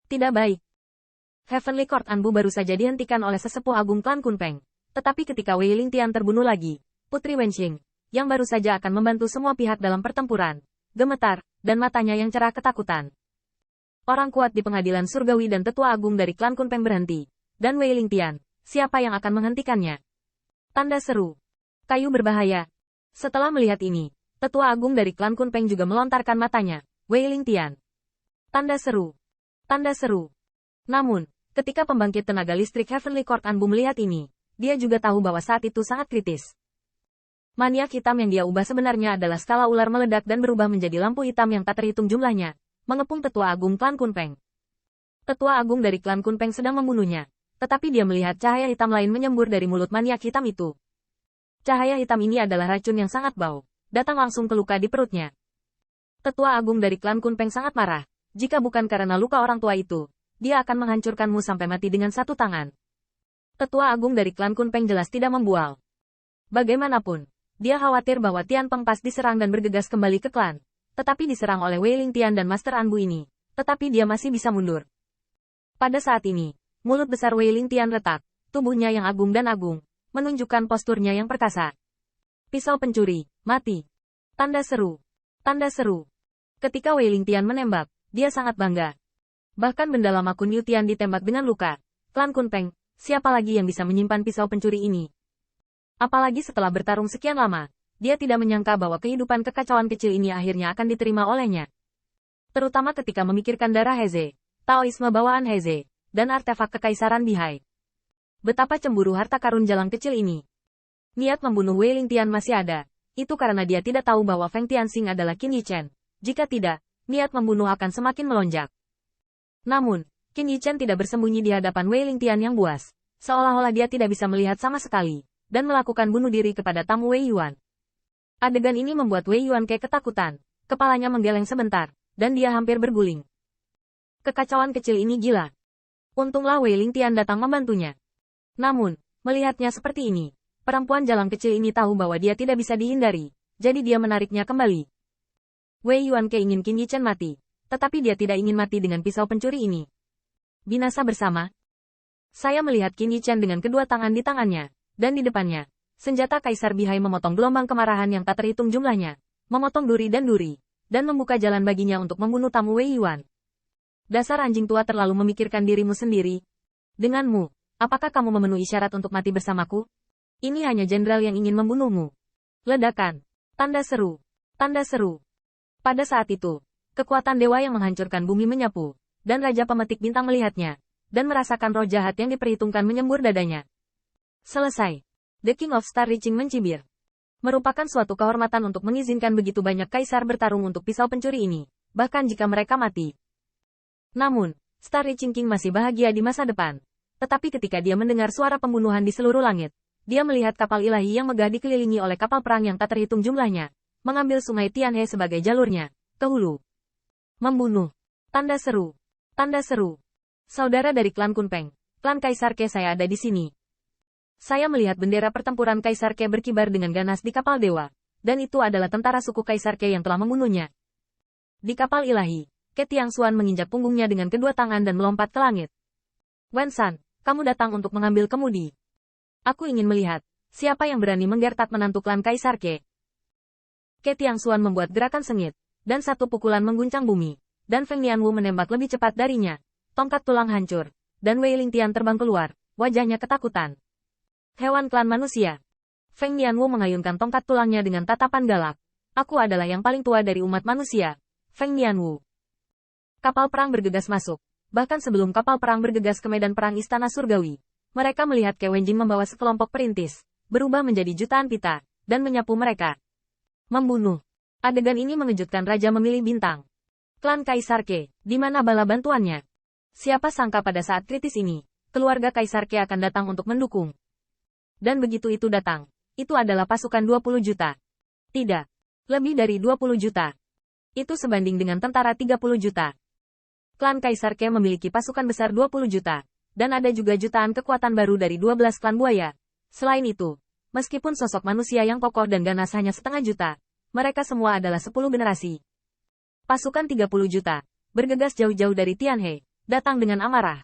Tidak baik. Heavenly Court Anbu baru saja dihentikan oleh sesepuh agung klan Kunpeng. Tetapi ketika Wei Lingtian terbunuh lagi, Putri Wenxing, yang baru saja akan membantu semua pihak dalam pertempuran, gemetar, dan matanya yang cerah ketakutan. Orang kuat di pengadilan surgawi dan tetua agung dari klan Kunpeng berhenti. Dan Wei Lingtian, siapa yang akan menghentikannya? Tanda seru. Kayu berbahaya. Setelah melihat ini, tetua agung dari klan Kunpeng juga melontarkan matanya. Wei Lingtian. Tanda seru. Tanda seru. Namun, ketika pembangkit tenaga listrik Heavenly Court Anbu melihat ini, dia juga tahu bahwa saat itu sangat kritis. Maniak hitam yang dia ubah sebenarnya adalah skala ular meledak dan berubah menjadi lampu hitam yang tak terhitung jumlahnya, mengepung tetua agung klan Kunpeng. Tetua agung dari klan Kunpeng sedang membunuhnya, tetapi dia melihat cahaya hitam lain menyembur dari mulut maniak hitam itu. Cahaya hitam ini adalah racun yang sangat bau, datang langsung ke luka di perutnya. Tetua agung dari klan Kunpeng sangat marah, jika bukan karena luka orang tua itu, dia akan menghancurkanmu sampai mati dengan satu tangan. Tetua agung dari klan Kunpeng jelas tidak membual. Bagaimanapun, dia khawatir bahwa Tian Peng pas diserang dan bergegas kembali ke klan, tetapi diserang oleh Wei Lingtian dan Master Anbu ini, tetapi dia masih bisa mundur. Pada saat ini, mulut besar Wei Lingtian retak, tubuhnya yang agung dan agung, menunjukkan posturnya yang perkasa. Pisau pencuri, mati. Tanda seru. Tanda seru. Ketika Wei Lingtian menembak, dia sangat bangga. Bahkan benda lama Kun Yutian ditembak dengan luka. Klan Kunpeng, siapa lagi yang bisa menyimpan pisau pencuri ini? Apalagi setelah bertarung sekian lama, dia tidak menyangka bahwa kehidupan kekacauan kecil ini akhirnya akan diterima olehnya. Terutama ketika memikirkan darah Heze, Taoisme bawaan Heze, dan artefak kekaisaran Bihai. Betapa cemburu harta karun jalang kecil ini. Niat membunuh Wei Lingtian masih ada, itu karena dia tidak tahu bahwa Feng Tianxing adalah Qin Yichen. Jika tidak, niat membunuh akan semakin melonjak. Namun, Qin Yichen tidak bersembunyi di hadapan Wei Lingtian yang buas, seolah-olah dia tidak bisa melihat sama sekali, dan melakukan bunuh diri kepada tamu Wei Yuan. Adegan ini membuat Wei Yuan ketakutan, kepalanya menggeleng sebentar, dan dia hampir berguling. Kekacauan kecil ini gila. Untunglah Wei Lingtian datang membantunya. Namun, melihatnya seperti ini, perempuan jalang kecil ini tahu bahwa dia tidak bisa dihindari, jadi dia menariknya kembali. Wei Yuan ingin Qin Yichen mati, tetapi dia tidak ingin mati dengan pisau pencuri ini. Binasa bersama. Saya melihat Qin Yichen dengan kedua tangan di tangannya, dan di depannya, senjata Kaisar Bihai memotong gelombang kemarahan yang tak terhitung jumlahnya, memotong duri, dan membuka jalan baginya untuk membunuh tamu Wei Yuan. Dasar anjing tua terlalu memikirkan dirimu sendiri. Denganmu, apakah kamu memenuhi syarat untuk mati bersamaku? Ini hanya jenderal yang ingin membunuhmu. Ledakan. Tanda seru. Tanda seru. Pada saat itu, kekuatan dewa yang menghancurkan bumi menyapu, dan Raja Pemetik Bintang melihatnya, dan merasakan roh jahat yang diperhitungkan menyembur dadanya. Selesai. The King of Star Reaching mencibir. Merupakan suatu kehormatan untuk mengizinkan begitu banyak kaisar bertarung untuk pisau pencuri ini, bahkan jika mereka mati. Namun, Star Reaching King masih bahagia di masa depan. Tetapi ketika dia mendengar suara pembunuhan di seluruh langit, dia melihat kapal ilahi yang megah dikelilingi oleh kapal perang yang tak terhitung jumlahnya, mengambil sungai Tianhe sebagai jalurnya, ke hulu. Membunuh. Tanda seru. Tanda seru. Saudara dari klan Kunpeng, klan Kaisar Ke, saya ada di sini. Saya melihat bendera pertempuran Kaisar Ke berkibar dengan ganas di kapal dewa, dan itu adalah tentara suku Kaisar Ke yang telah membunuhnya. Di kapal ilahi, Ke Tiangxuan menginjak punggungnya dengan kedua tangan dan melompat ke langit. Wen San, kamu datang untuk mengambil kemudi. Aku ingin melihat, siapa yang berani menggertak menantu klan Kaisar Ke. Ke Tiangxuan membuat gerakan sengit, dan satu pukulan mengguncang bumi, dan Feng Nianwu menembak lebih cepat darinya. Tongkat tulang hancur, dan Wei Lingtian terbang keluar, wajahnya ketakutan. Hewan klan manusia. Feng Nianwu mengayunkan tongkat tulangnya dengan tatapan galak. Aku adalah yang paling tua dari umat manusia. Feng Nianwu. Kapal perang bergegas masuk. Bahkan sebelum kapal perang bergegas ke medan perang Istana Surgawi, mereka melihat Ke Wenjing membawa sekelompok perintis, berubah menjadi jutaan pita, dan menyapu mereka. Membunuh. Adegan ini mengejutkan Raja Memilih Bintang. Klan Kaisar Ke, di mana bala bantuannya? Siapa sangka pada saat kritis ini, keluarga Kaisar Ke akan datang untuk mendukung. Dan begitu itu datang, itu adalah pasukan 20 juta. Tidak. Lebih dari 20 juta. Itu sebanding dengan tentara 30 juta. Klan Kaisar Ke memiliki pasukan besar 20 juta, dan ada juga jutaan kekuatan baru dari 12 klan buaya. Selain itu, meskipun sosok manusia yang kokoh dan ganas hanya setengah juta, mereka semua adalah 10 generasi. Pasukan 30 juta, bergegas jauh-jauh dari Tianhe, datang dengan amarah.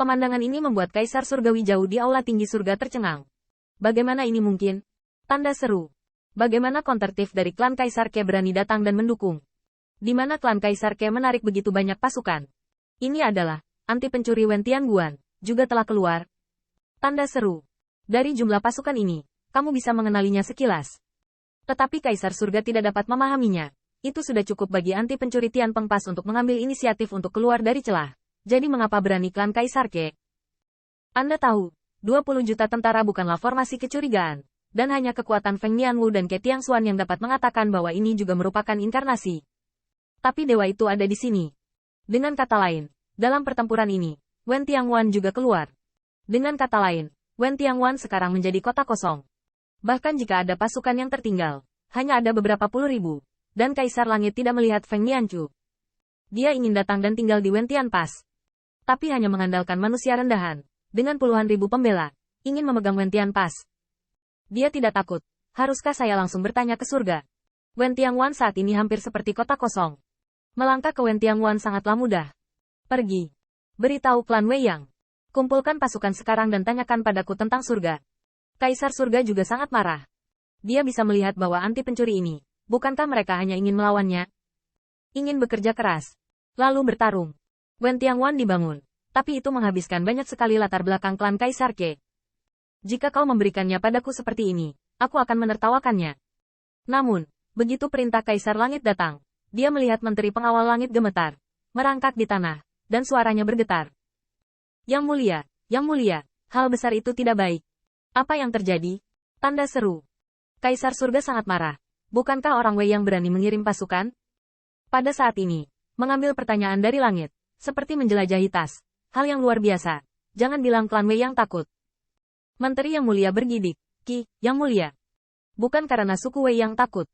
Pemandangan ini membuat Kaisar Surgawi jauh di aula tinggi surga tercengang. Bagaimana ini mungkin? Tanda seru. Bagaimana kontertif dari klan Kaisar Ke berani datang dan mendukung? Di mana klan Kaisar Ke menarik begitu banyak pasukan? Ini adalah anti pencuri Wen Tianguan, juga telah keluar. Tanda seru. Dari jumlah pasukan ini, kamu bisa mengenalinya sekilas. Tetapi Kaisar Surga tidak dapat memahaminya. Itu sudah cukup bagi anti pencuri Tian Pengpas untuk mengambil inisiatif untuk keluar dari celah. Jadi mengapa berani klan Kaisar Ke? Anda tahu, 20 juta tentara bukanlah formasi kecurigaan, dan hanya kekuatan Feng Nianwu dan Ke Tiangxuan yang dapat mengatakan bahwa ini juga merupakan inkarnasi. Tapi dewa itu ada di sini. Dengan kata lain, dalam pertempuran ini, Wen Tianguan juga keluar. Dengan kata lain, Wen Tianguan sekarang menjadi kota kosong. Bahkan jika ada pasukan yang tertinggal, hanya ada beberapa puluh ribu, dan Kaisar Langit tidak melihat Feng Nianchu. Dia ingin datang dan tinggal di Wen Tianpas. Tapi hanya mengandalkan manusia rendahan, dengan puluhan ribu pembela, ingin memegang Wen Tianpas. Dia tidak takut. Haruskah saya langsung bertanya ke surga? Wen Tianguan saat ini hampir seperti kota kosong. Melangkah ke Wen Tianguan sangatlah mudah. Pergi. Beritahu klan Wei Yang. Kumpulkan pasukan sekarang dan tanyakan padaku tentang surga. Kaisar surga juga sangat marah. Dia bisa melihat bahwa anti pencuri ini, bukankah mereka hanya ingin melawannya? Ingin bekerja keras. Lalu bertarung. Wen Tianguan dibangun, tapi itu menghabiskan banyak sekali latar belakang klan Kaisar Ke. Jika kau memberikannya padaku seperti ini, aku akan menertawakannya. Namun, begitu perintah Kaisar Langit datang, dia melihat Menteri Pengawal Langit gemetar, merangkak di tanah, dan suaranya bergetar. Yang mulia, hal besar itu tidak baik. Apa yang terjadi? Tanda seru. Kaisar surga sangat marah. Bukankah orang Wei yang berani mengirim pasukan? Pada saat ini, mengambil pertanyaan dari langit, seperti menjelajahi tas. Hal yang luar biasa. Jangan bilang klan Wei yang takut. Menteri yang mulia bergidik. Ki, yang mulia. Bukan karena suku Wei yang takut.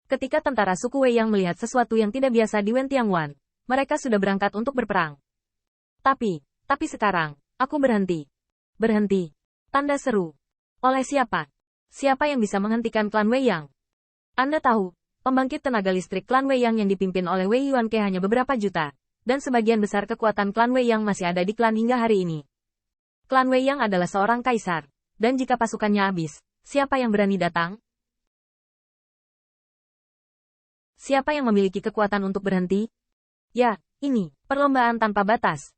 Ketika tentara suku Wei yang melihat sesuatu yang tidak biasa di Wen Tianguan, mereka sudah berangkat untuk berperang. Tapi sekarang, aku berhenti. Berhenti. Tanda seru. Oleh siapa? Siapa yang bisa menghentikan klan Wei Yang? Anda tahu, pembangkit tenaga listrik klan Wei Yang yang dipimpin oleh Wei Yuan Ke hanya beberapa juta. Dan sebagian besar kekuatan klan Wei Yang masih ada di klan hingga hari ini. Klan Wei Yang adalah seorang kaisar. Dan jika pasukannya habis, siapa yang berani datang? Siapa yang memiliki kekuatan untuk berhenti? Ya, ini, perlombaan tanpa batas.